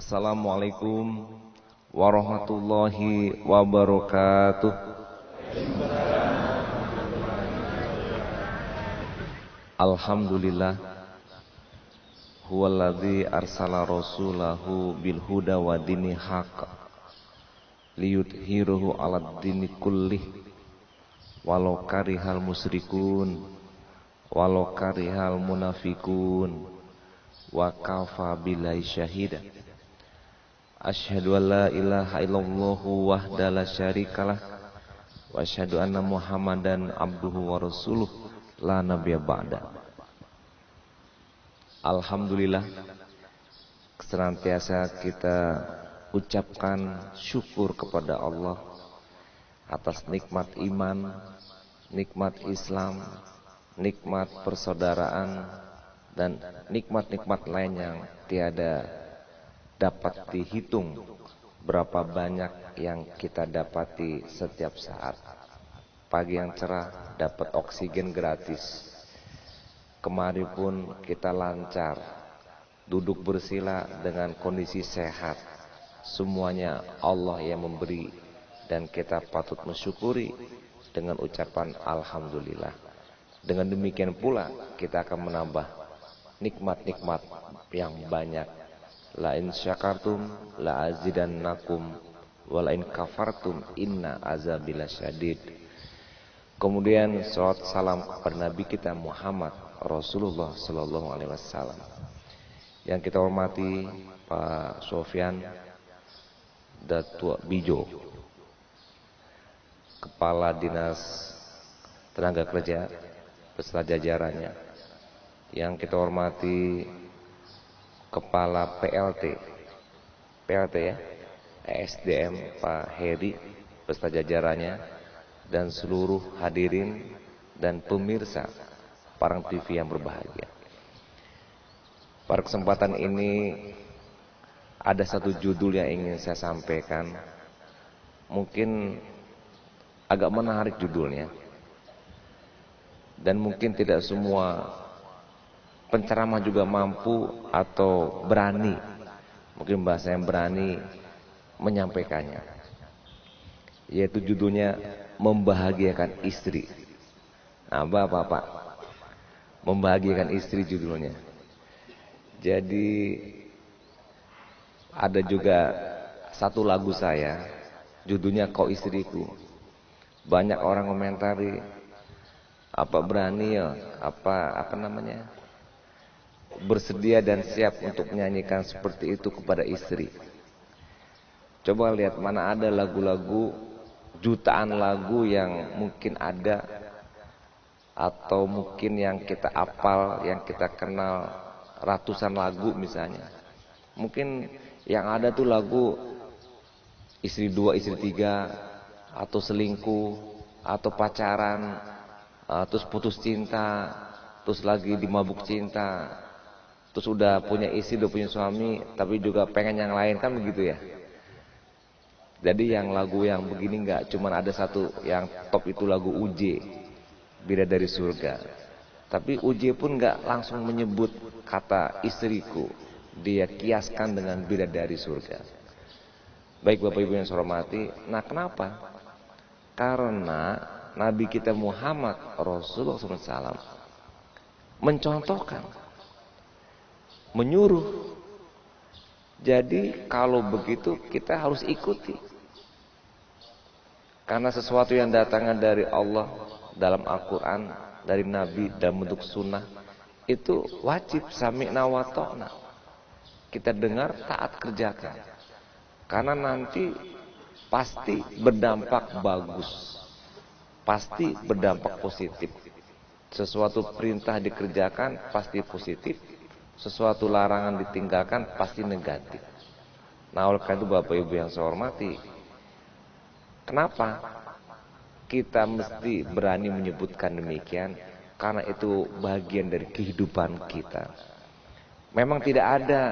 Assalamualaikum warahmatullahi wabarakatuh. Alhamdulillah huwallazi arsala rasulahu bil huda wa dini haqq liyudhhiruhu 'alad dini kullih walau karihal musyrikun walau karihal munafikun wa kafa billahi syahida. Asyhadu an la ilaha illallah wahdahu la syarikalah wa asyhadu anna Muhammadan abduhu wa rasuluh la nabiyya ba'da. Alhamdulillah, senantiasa kita ucapkan syukur kepada Allah atas nikmat iman, nikmat Islam, nikmat persaudaraan, dan nikmat-nikmat lain yang tiada dapat dihitung berapa banyak yang kita dapati setiap saat. Pagi yang cerah, dapat oksigen gratis. Kemari pun kita lancar, duduk bersila dengan kondisi sehat. Semuanya Allah yang memberi dan kita patut mensyukuri dengan ucapan Alhamdulillah. Dengan demikian pula kita akan menambah nikmat-nikmat yang banyak. La in syakartum la azidannakum wa la in kafartum inna azabi lasyadid. Kemudian salawat salam kepada Nabi kita Muhammad Rasulullah sallallahu alaihi wasallam. Yang kita hormati Pak Sofyan Datua Bijo, Kepala Dinas Tenaga Kerja beserta jajarannya. Yang kita hormati Kepala PLT ya, SDM Pak Heri beserta jajarannya, dan seluruh hadirin dan pemirsa Parang TV yang berbahagia. Pada kesempatan ini ada satu judul yang ingin saya sampaikan. Mungkin agak menarik judulnya, dan mungkin tidak semua penceramah juga mampu atau berani, mungkin bahasa yang berani menyampaikannya. Yaitu judulnya membahagiakan istri. Nah, Bapak, membahagiakan istri judulnya. Jadi ada juga satu lagu saya, judulnya Kau Istriku. Banyak orang komentari, apa berani ya, apa namanya, bersedia dan siap untuk menyanyikan seperti itu kepada istri. Coba lihat mana ada lagu-lagu, jutaan lagu yang mungkin ada, atau mungkin yang kita apal, yang kita kenal, ratusan lagu misalnya. Mungkin yang ada tuh lagu istri dua, istri tiga, atau selingkuh, atau pacaran, terus putus cinta, terus lagi dimabuk cinta, terus udah punya istri, udah punya suami, tapi juga pengen yang lain, kan begitu ya. Jadi yang lagu yang begini enggak cuman ada satu yang top, itu lagu UJ, Bidadari Surga. Tapi UJ pun enggak langsung menyebut kata istriku, dia kiaskan dengan bidadari surga. Baik Bapak Ibu yang saya hormati, nah kenapa? Karena Nabi kita Muhammad Rasulullah SAW mencontohkan, menyuruh. Jadi kalau begitu kita harus ikuti. Karena sesuatu yang datangnya dari Allah dalam Al-Quran, dari Nabi dalam bentuk sunnah, itu wajib sami'na wa ta'na. Kita dengar, taat, kerjakan. Karena nanti pasti berdampak bagus, pasti berdampak positif. Sesuatu perintah dikerjakan pasti positif, sesuatu larangan ditinggalkan pasti negatif. Nah, oleh karena itu Bapak Ibu yang saya hormati, kenapa kita mesti berani menyebutkan demikian? Karena itu bagian dari kehidupan kita. Memang tidak ada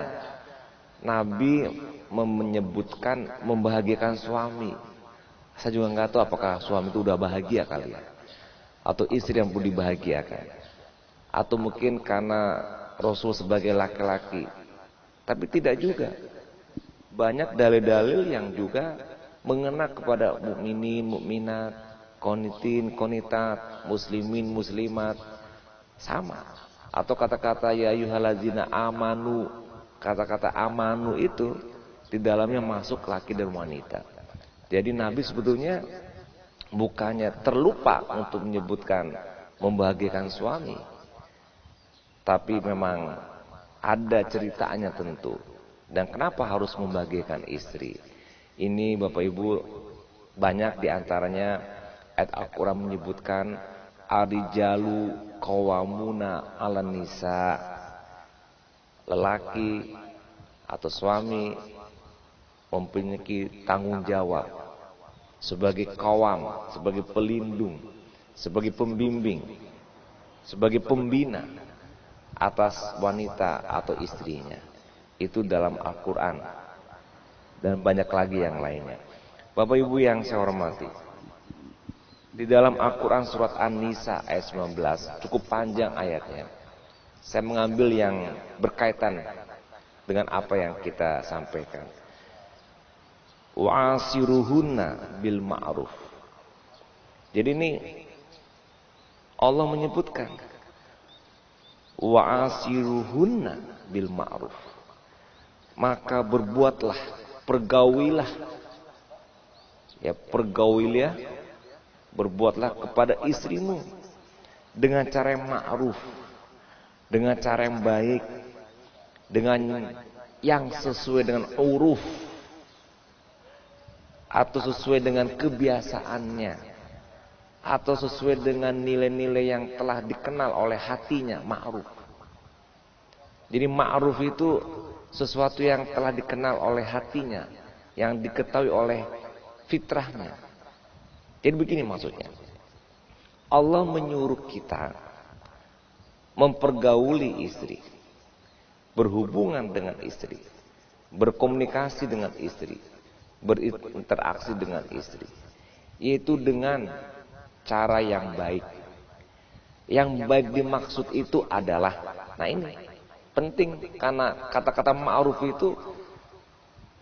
Nabi menyebutkan membahagiakan suami. Saya juga nggak tahu apakah suami itu udah bahagia kali ya, atau istri yang perlu dibahagiakan, atau mungkin karena Rasul sebagai laki-laki. Tapi tidak juga. banyak dalil-dalil yang juga mengena kepada mukminin, mukminat, qanitin, qanitat, muslimin, muslimat, sama. Atau kata-kata ya ayyuhallazina amanu, kata-kata amanu itu di dalamnya masuk laki dan wanita. Jadi Nabi sebetulnya bukannya terlupa untuk menyebutkan membahagiakan suami, tapi memang ada ceritanya tentu. Dan kenapa harus membahagiakan istri? Ini Bapak Ibu, banyak diantaranya ayat Al-Quran menyebutkan arijalu qawwamuna 'alan nisa. Lelaki atau suami memiliki tanggung jawab sebagai kawam, sebagai pelindung, sebagai pembimbing, sebagai pembina atas wanita atau istrinya. Itu dalam Al-Quran. Dan banyak lagi yang lainnya. Bapak Ibu yang saya hormati, di dalam Al-Quran surat An-Nisa ayat 19, cukup panjang ayatnya. Saya mengambil yang berkaitan dengan apa yang kita sampaikan. Wa'asiruhunna bil ma'ruf. Jadi ini Allah menyebutkan wa'asiruhunna bil ma'ruf. Maka berbuatlah, pergaulilah. Ya, pergaulilah, berbuatlah kepada istrimu dengan cara yang ma'ruf, dengan cara yang baik, dengan yang sesuai dengan uruf atau sesuai dengan kebiasaannya, atau sesuai dengan nilai-nilai yang telah dikenal oleh hatinya, ma'ruf. Jadi ma'ruf itu sesuatu yang telah dikenal oleh hatinya, yang diketahui oleh fitrahnya. Jadi begini maksudnya. Allah menyuruh kita mempergauli istri, berhubungan dengan istri, berkomunikasi dengan istri, berinteraksi dengan istri, yaitu dengan cara yang baik. Yang baik dimaksud itu adalah, nah ini penting, karena kata-kata ma'ruf itu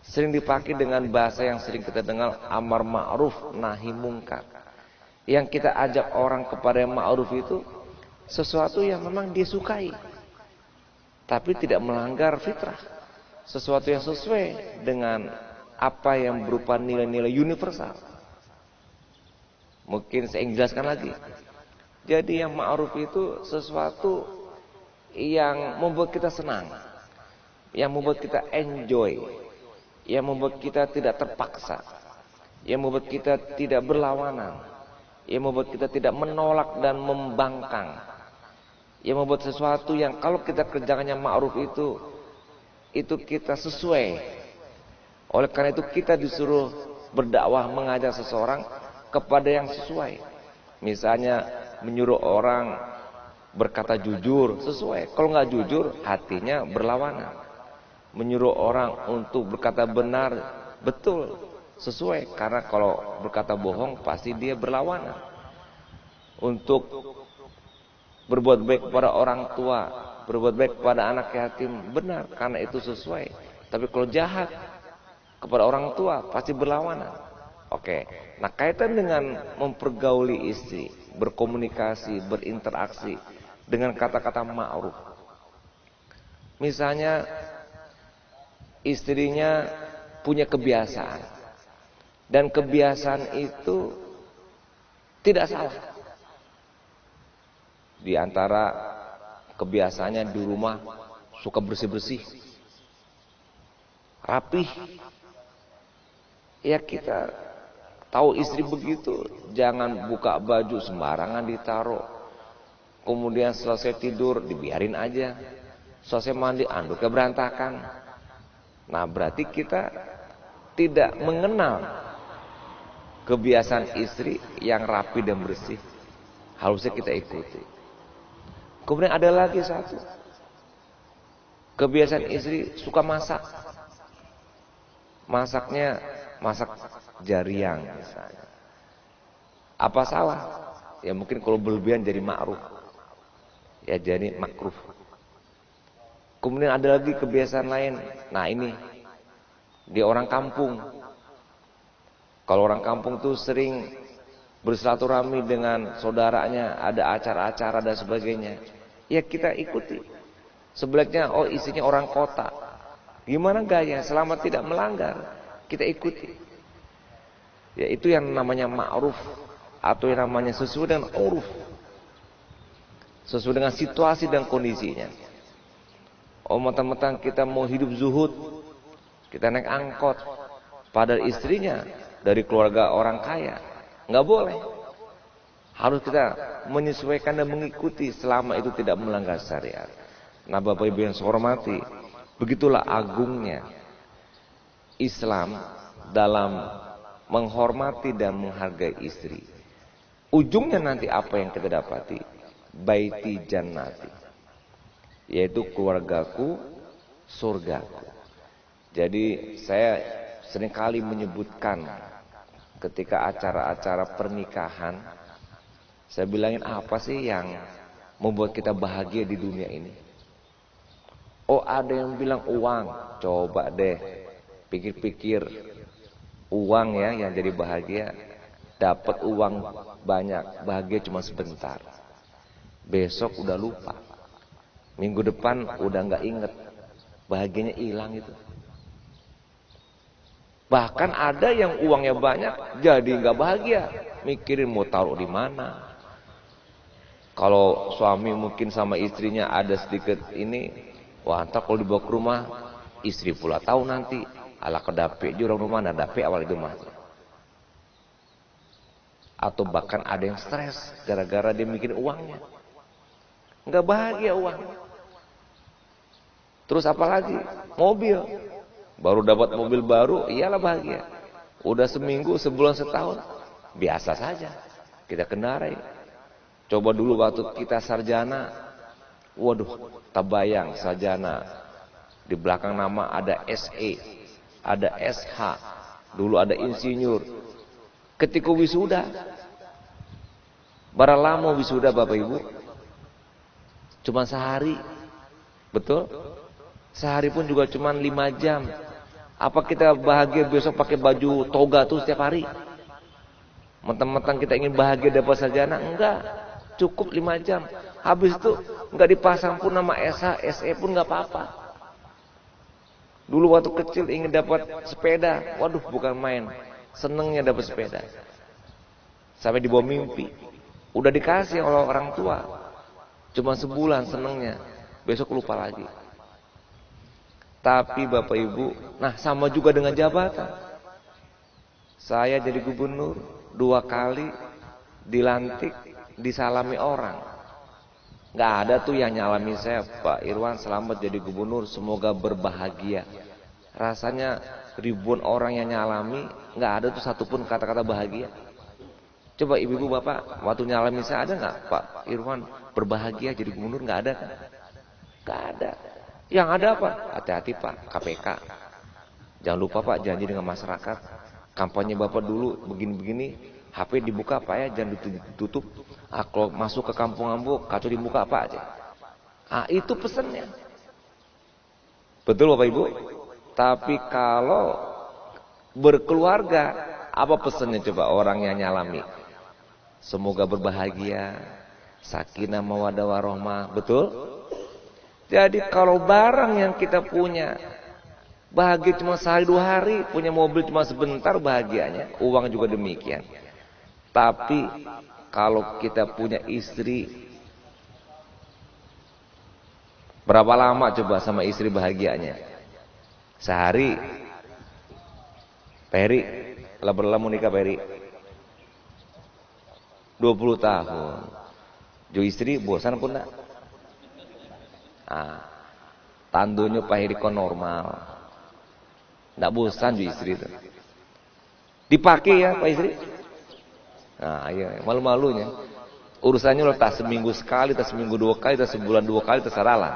sering dipakai dengan bahasa yang sering kita dengar, amar ma'ruf nahi mungkar. Yang kita ajak orang kepada yang ma'ruf itu sesuatu yang memang dia sukai, tapi tidak melanggar fitrah, sesuatu yang sesuai dengan apa yang berupa nilai-nilai universal. Mungkin saya ingin jelaskan lagi. Jadi yang ma'ruf itu sesuatu yang membuat kita senang, yang membuat kita enjoy, yang membuat kita tidak terpaksa, yang membuat kita tidak berlawanan, yang membuat kita tidak menolak dan membangkang, yang membuat sesuatu yang kalau kita kerjakannya ma'ruf itu kita sesuai. Oleh karena itu kita disuruh berdakwah, mengajak seseorang kepada yang sesuai. Misalnya menyuruh orang berkata jujur, sesuai. Kalau nggak jujur, hatinya berlawanan. Menyuruh orang untuk berkata benar, betul, sesuai. Karena kalau berkata bohong, pasti dia berlawanan. Untuk berbuat baik kepada orang tua, berbuat baik kepada anak yatim, benar, karena itu sesuai. Tapi kalau jahat kepada orang tua, pasti berlawanan. Oke, nah kaitan dengan mempergauli istri, berkomunikasi, berinteraksi dengan kata-kata ma'ruf. Misalnya istrinya punya kebiasaan, dan kebiasaan itu tidak salah. Di antara kebiasaannya di rumah suka bersih-bersih, rapih. Ya kita tahu istri begitu, jangan buka baju sembarangan ditaruh. Kemudian selesai tidur dibiarin aja. Selesai mandi anduknya berantakan. Nah berarti kita tidak mengenal kebiasaan istri yang rapi dan bersih. Harusnya kita ikuti. Kemudian ada lagi satu, kebiasaan istri suka masak. Masaknya masak jariang misalnya. Apa salah? Ya mungkin kalau berlebihan jadi ma'ruf, ya jadi makruh. Kemudian ada lagi kebiasaan lain. Nah ini Dia orang kampung. Kalau orang kampung tuh sering bersilaturahmi dengan saudaranya, ada acara-acara dan sebagainya. Ya kita ikuti. Sebaliknya, oh isinya orang kota. Gimana gaya selama tidak melanggar, kita ikuti. Ya itu yang namanya ma'ruf atau yang namanya sesuai dengan uruf. Sesuai dengan situasi dan kondisinya. Oh mentang-mentang kita mau hidup zuhud, kita naik angkot, padahal istrinya dari keluarga orang kaya, nggak boleh. Harus kita menyesuaikan dan mengikuti selama itu tidak melanggar syariat. Nah Bapak Ibu yang saya hormati, begitulah agungnya Islam dalam menghormati dan menghargai istri. Ujungnya nanti apa yang kita dapati? Baiti jannati, yaitu keluargaku, surgaku. Jadi saya seringkali menyebutkan ketika acara-acara pernikahan, saya bilangin apa sih yang membuat kita bahagia di dunia ini? Oh ada yang bilang uang. Coba deh pikir-pikir, uang ya yang jadi bahagia. Dapat uang banyak, bahagia cuma sebentar. Besok udah lupa, minggu depan udah nggak inget, bahagianya hilang itu. Bahkan ada yang uangnya banyak jadi nggak bahagia, mikirin mau taruh di mana. Kalau suami mungkin sama istrinya ada sedikit ini, wah entar kalau dibawa ke rumah istri pula tahu nanti, ala kedapik jurang rumah nah dapik awal itu mah. Atau bahkan ada yang stres gara-gara dia mikirin uangnya. Nggak bahagia uang. Terus apalagi? Mobil. Baru dapat mobil baru, iyalah bahagia. Udah seminggu, sebulan, setahun, biasa saja kita kendarai. Coba dulu waktu kita sarjana, waduh, tabayang sarjana. Di belakang nama ada SE, ada SH, dulu ada insinyur. Ketika wisuda, bara lama wisuda Bapak Ibu? Cuma sehari, betul? Sehari pun juga cuma 5 jam. Apa kita bahagia besok pakai baju toga tuh setiap hari? Mentang-mentang kita ingin bahagia dapat sarjana? Enggak, cukup 5 jam. Habis itu enggak dipasang pun nama SH, SE pun enggak apa-apa. Dulu waktu kecil ingin dapat sepeda, waduh bukan main, senengnya dapat sepeda. Sampai dibawa mimpi, udah dikasih oleh orang tua. Cuma sebulan senengnya, besok lupa lagi. Tapi Bapak Ibu, nah sama juga dengan jabatan. Saya jadi gubernur 2 kali dilantik, disalami orang. Nggak ada tuh yang nyalami saya, Pak Irwan selamat jadi gubernur, semoga berbahagia. Rasanya ribuan orang yang nyalami, nggak ada tuh satupun kata-kata bahagia. Coba ibu-ibu bapak, waktu nyalami saya ada nggak Pak Irwan berbahagia jadi gubernur? Nggak ada kan? Nggak ada. Yang ada apa? Hati-hati Pak, KPK. Jangan lupa Pak, janji dengan masyarakat. Kampanye bapak dulu begini-begini, HP dibuka Pak ya, jangan ditutup. Kalau masuk ke kampung-kampung, kacau dibuka Pak aja. Itu pesannya. Betul Bapak Ibu? Tapi kalau berkeluarga, apa pesannya coba orang yang nyalami? Semoga berbahagia, sakinah mawaddah warahmah, betul? Jadi kalau barang yang kita punya, bahagia cuma sehari 2 hari, punya mobil cuma sebentar bahagianya, uang juga demikian. Tapi kalau kita punya istri, berapa lama coba sama istri bahagianya? Sehari. Peri, lama nikah Peri 20 tahun. Jo istri bosan pun enggak? Tandunya Pak Heri kon normal. Enggak bosan jo istri itu. Dipakai ya Pak istri? Iya, malu-malunya. Urusannya lo tak seminggu sekali, tak seminggu 2 kali, tak sebulan 2 kali, terserah lah.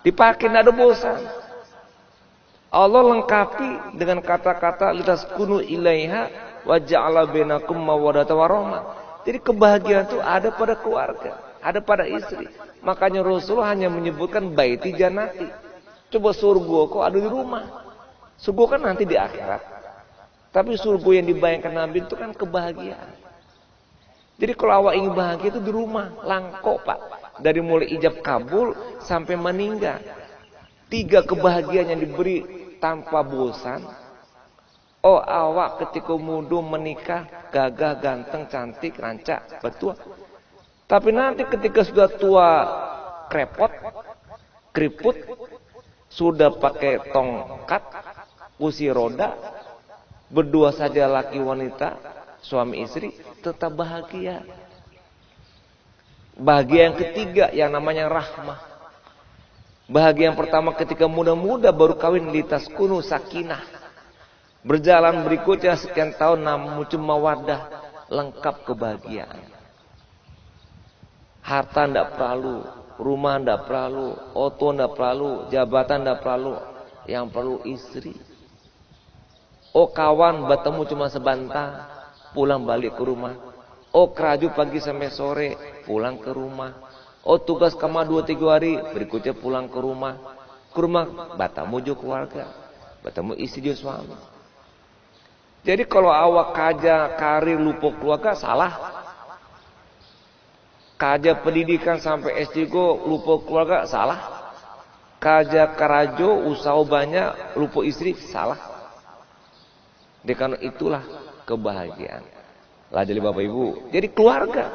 Dipakai enggak ada bosan. Allah lengkapi dengan kata-kata litaskunu ilaiha wa ja'ala bainakum mawaddatan warahmah. Jadi kebahagiaan itu ada pada keluarga, ada pada istri. Makanya Rasulullah hanya menyebutkan baiti jannati. Coba surga kok ada di rumah. Surga kan nanti di akhirat. Tapi surga yang dibayangkan Nabi itu kan kebahagiaan. Jadi kalau awak ingin bahagia itu di rumah, langkok Pak. Dari mulai ijab kabul sampai meninggal. 3 kebahagiaan yang diberi tanpa bosan. Oh awak ketika muda menikah, gagah, ganteng, cantik, rancak, betul. Tapi nanti ketika sudah tua, krepot, keriput, sudah pakai tongkat, kursi roda, berdua saja laki wanita, suami istri, tetap bahagia. Bahagia yang ketiga yang namanya rahmah. Bahagia yang pertama ketika muda-muda baru kawin litaskunu sakinah. Berjalan berikutnya sekian tahun namun cuma wadah, lengkap kebahagiaan. Harta ndak perlu, rumah ndak perlu, oto ndak perlu, jabatan ndak perlu, yang perlu istri. Oh kawan bertemu cuma sebentar, pulang balik ke rumah. Oh keraju pagi sampai sore, pulang ke rumah. Oh tugas kama 2-3 hari, berikutnya pulang ke rumah. Ke rumah bertemu juga keluarga, bertemu istri juga suami. Jadi kalau awak kaja karir lupa keluarga salah. Kaja pendidikan sampai S3 lupa keluarga salah. Kaja karajo usaha banyak lupa istri salah. Karena itulah kebahagiaan. Lah jadi Bapak Ibu, jadi keluarga.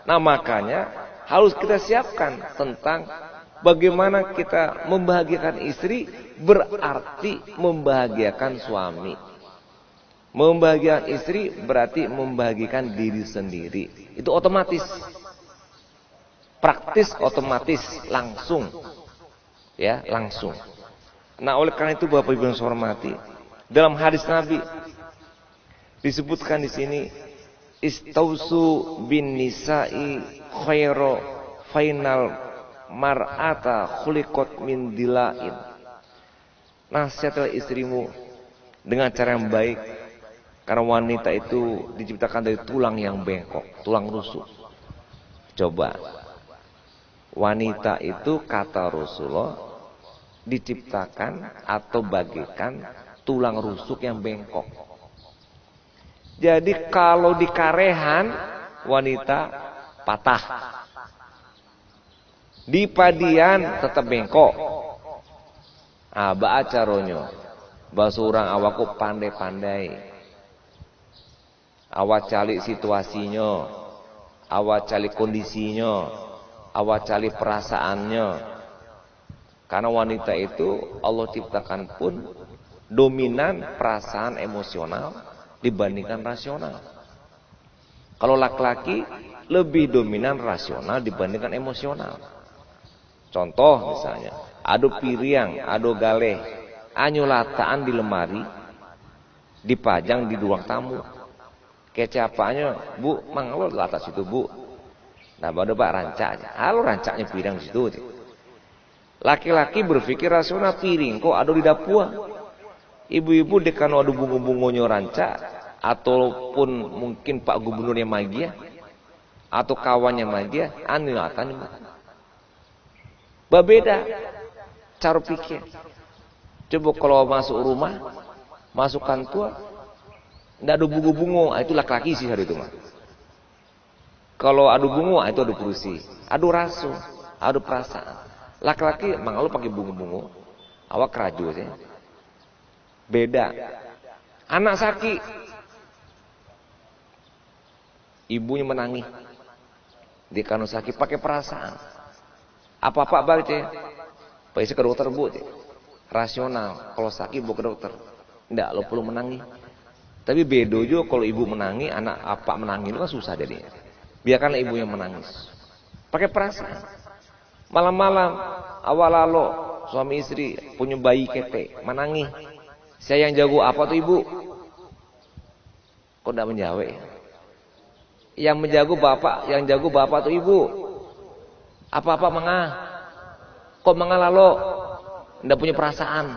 Nah makanya harus kita siapkan tentang bagaimana kita membahagiakan istri, berarti membahagiakan suami. Membahagiakan istri berarti membahagiakan diri sendiri. Itu otomatis. Praktis otomatis langsung. Ya, langsung. Nah, oleh karena itu Bapak Ibu yang saya hormati, dalam hadis Nabi disebutkan di sini istausu bin nisa'i khairu final mar'ata khuliqat min dilain. Nasihatlah istrimu dengan cara yang baik. Karena wanita itu diciptakan dari tulang yang bengkok, tulang rusuk. Coba. Wanita itu kata Rasulullah diciptakan atau bagikan tulang rusuk yang bengkok. Jadi kalau di karehan wanita patah. Di padian tetap bengkok. Ah, baca ronyo. Bahasa orang awaku pandai-pandai. Awak cari situasinya, awak cari kondisinya, awak cari perasaannya. Karena wanita itu Allah ciptakan pun dominan perasaan emosional dibandingkan rasional. Kalau laki-laki lebih dominan rasional dibandingkan emosional. Contoh misalnya, ado piriang, ado galeh, anyo lataan di lemari, dipajang di ruang tamu. Kecapanya, Bu, mang lo di atas itu, Bu. Nah, baru Pak rancaknya. Halo rancaknya piring di situ. Laki-laki berpikir rasional, piring kok ada di dapur. Ibu-ibu dekan ada bungo-bungonya rancak, ataupun mungkin Pak Gubernurnya magia, atau kawannya magia, anu akan berbeda cara pikir. Coba kalau masuk rumah, masuk kantor, nggak ada bungo-bungo, itu laki-laki sih hari itu mah. Kalau adu bungo, itu adu kursi, adu rasu, adu perasaan. Laki-laki emang lu pakai bungo-bungo, awak keraju sih. Beda. Anak sakit, ibunya menangis. Di kanu sakit pakai perasaan. Apa-apa balik sih. Pakai ke dokter Bu. Rasional. Kalau sakit bawa ke dokter. Nggak, lo perlu menangis. Tapi bedo juga kalau ibu menangis, anak apa menangis itu kan susah jadinya. Biarkanlah ibu yang menangis. Pakai perasaan. Malam-malam awal lalu suami istri punya bayi ketek, menangis. Saya yang jago apa tuh ibu? Kok enggak menjawab ya? Yang menjago bapak, yang jago bapak tuh ibu. Apa-apa mengah. Kok mengah lalu? Enggak punya perasaan.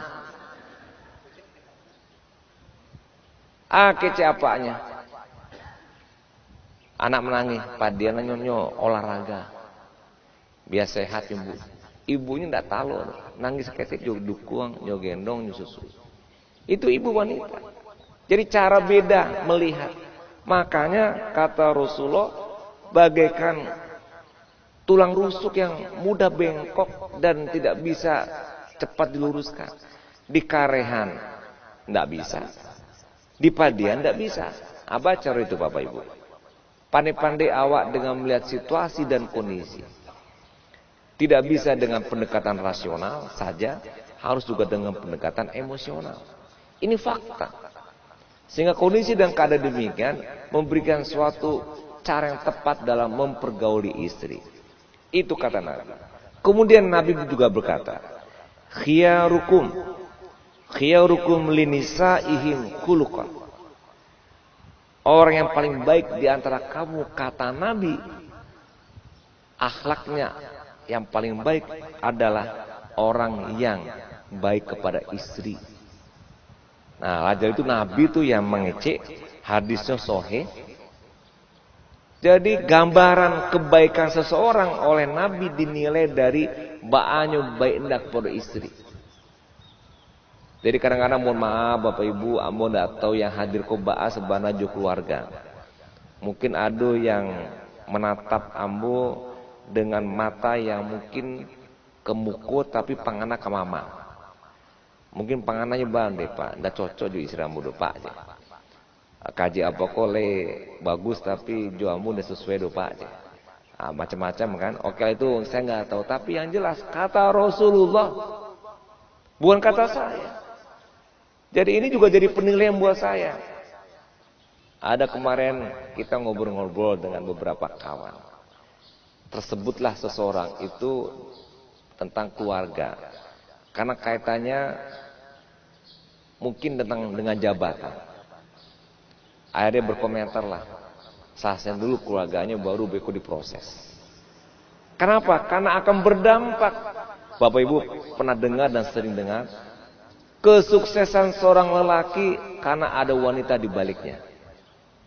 Kece apanya? Anak menangis, padian nyonyo olahraga. Biar sehat ibu. Ibunya ndak tahu, nangis ketek jog dukung, jog gendong, nyususu. Itu ibu wanita. Jadi cara beda melihat. Makanya kata Rasulullah, bagaikan tulang rusuk yang mudah bengkok dan tidak bisa cepat diluruskan. Di karehan tidak bisa, di padian tidak bisa. Apa cara itu Bapak Ibu? Pandai-pandai awak dengan melihat situasi dan kondisi. Tidak bisa dengan pendekatan rasional saja, harus juga dengan pendekatan emosional. Ini fakta. Sehingga kondisi dan keadaan demikian memberikan suatu cara yang tepat dalam mempergauli istri. Itu kata Nabi. Kemudian Nabi juga berkata, khiyarukum linisaihim khuluqan. Orang yang paling baik di antara kamu, kata Nabi, akhlaknya yang paling baik adalah orang yang baik kepada istri. Nah, jadi itu Nabi itu yang mengecek, hadisnya sahih. Jadi gambaran kebaikan seseorang oleh Nabi dinilai dari ba'anyo baik hendak kepada istri. Jadi kadang-kadang mohon maaf Bapak Ibu, ambo tidak tahu yang hadir ke ba'a sebanaju keluarga. Mungkin ada yang menatap ambo dengan mata yang mungkin kemuku tapi pangana ke mama. Mungkin panganannya bandai Pak, tidak cocok juga istri ambo Pak. Kaji apa kole bagus tapi juamu udah sesuai do Pak. Macam-macam kan. Oke itu saya nggak tahu, tapi yang jelas kata Rasulullah, bukan kata saya. Jadi ini juga jadi penilaian buat saya. Ada kemarin kita ngobrol-ngobrol dengan beberapa kawan. Tersebutlah seseorang itu tentang keluarga. Karena kaitannya mungkin dengan jabatan. Akhirnya berkomentar lah. Selesai dulu keluarganya baru beku diproses. Kenapa? Karena akan berdampak. Bapak Ibu pernah dengar dan sering dengar. Kesuksesan seorang lelaki karena ada wanita di baliknya.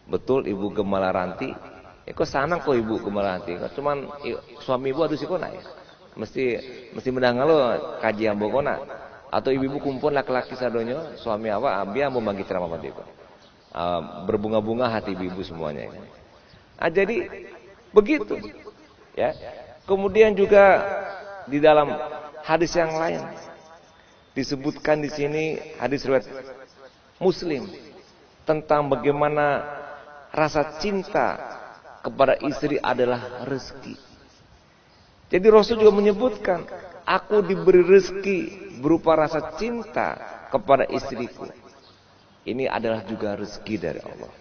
Betul Ibu Gemala Ranti. Kok sanang kok Ibu Gemala Ranti. Cuman suami Ibu aduh sikona ya. Mesti mendengar lo kajian bokona. Atau ibu-ibu kumpul laki-laki sadonyo. Suami awak abia mau bagi ceramah pada Ibu. Berbunga-bunga hati ibu-ibu semuanya. Jadi begitu. Ya. Kemudian juga di dalam hadis yang lain. Disebutkan di sini hadis riwayat Muslim tentang bagaimana rasa cinta kepada istri adalah rezeki. Jadi Rasul juga menyebutkan, aku diberi rezeki berupa rasa cinta kepada istriku. Ini adalah juga rezeki dari Allah.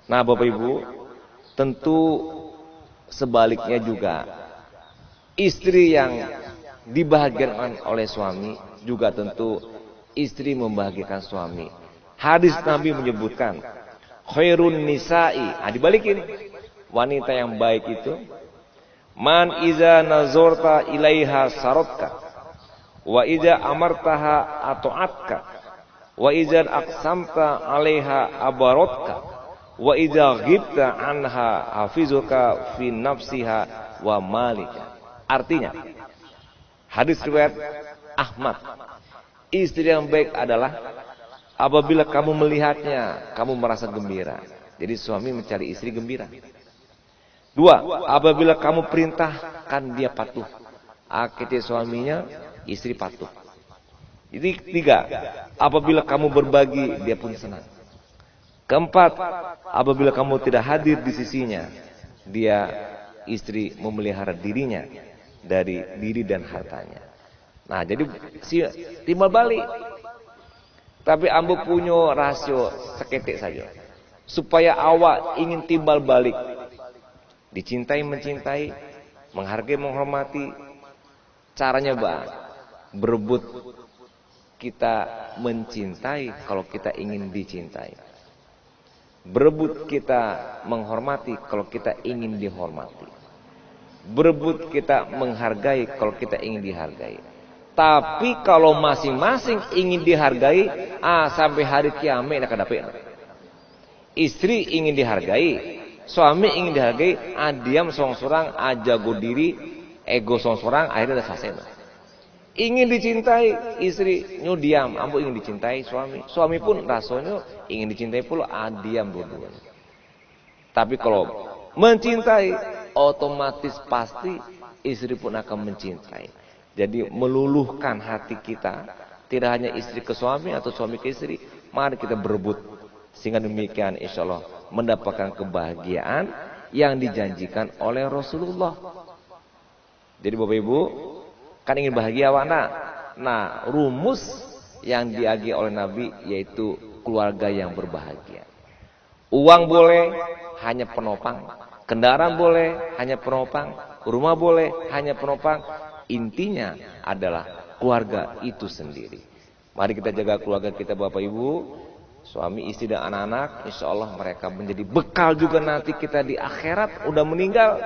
Nah Bapak Ibu, tentu sebaliknya juga istri yang dibahagiakan oleh suami juga tentu istri membahagiakan suami. Hadis Nabi menyebutkan khairun nisa'i. Dibalikin. Wanita yang baik itu man iza nazorta ilaiha sarotka wa iza amartaha ato'atka wa iza aqsamta alaiha abarotka wa iza ghibta anha hafizuka fi nafsiha wa malika. Artinya hadis riwayat Ahmad, istri yang baik adalah apabila kamu melihatnya kamu merasa gembira. Jadi suami mencari istri gembira. 2, apabila kamu perintahkan dia patuh. Akhirnya suaminya istri patuh. Jadi 3, apabila kamu berbagi dia pun senang. 4, apabila kamu tidak hadir di sisinya dia istri memelihara dirinya dari diri dan hartanya. Nah jadi timbal balik. Tapi ambo punya rasio seketik saja. Supaya awak ingin timbal balik. Dicintai, mencintai, menghargai, menghormati. Caranya berebut kita mencintai kalau kita ingin dicintai. Berebut kita menghormati kalau kita ingin dihormati. Berebut kita menghargai kalau kita ingin dihargai. Tapi kalau masing-masing ingin dihargai, sampai hari kiamat nak dapat. Istri ingin dihargai, suami ingin dihargai, diam sorang-sorang, jago diri, ego sorang-sorang, akhirnya dah selesai. Ingin dicintai istri, nyu diam, ambo ingin dicintai suami. Suami pun rasanya ingin dicintai pula, diam dua-duanya. Tapi kalau mencintai, otomatis pasti istri pun akan mencintai. Jadi meluluhkan hati kita, tidak hanya istri ke suami atau suami ke istri, mari kita berebut. Sehingga demikian insya Allah mendapatkan kebahagiaan yang dijanjikan oleh Rasulullah. Jadi Bapak Ibu, kan ingin bahagia wana. Nah, rumus yang diagi oleh Nabi yaitu keluarga yang berbahagia. Uang boleh, hanya penopang. Kendaraan boleh, hanya penopang. Rumah boleh, hanya penopang. Intinya adalah keluarga itu sendiri. Mari kita jaga keluarga kita Bapak Ibu. Suami, istri dan anak-anak, insya Allah mereka menjadi bekal juga nanti kita di akhirat. Udah meninggal,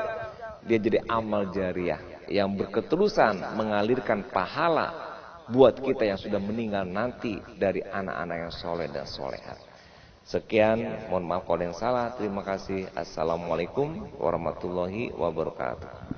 dia jadi amal jariah yang berketerusan mengalirkan pahala buat kita yang sudah meninggal nanti dari anak-anak yang soleh dan solehat. Sekian, mohon maaf kalau yang salah. Terima kasih. Assalamualaikum warahmatullahi wabarakatuh.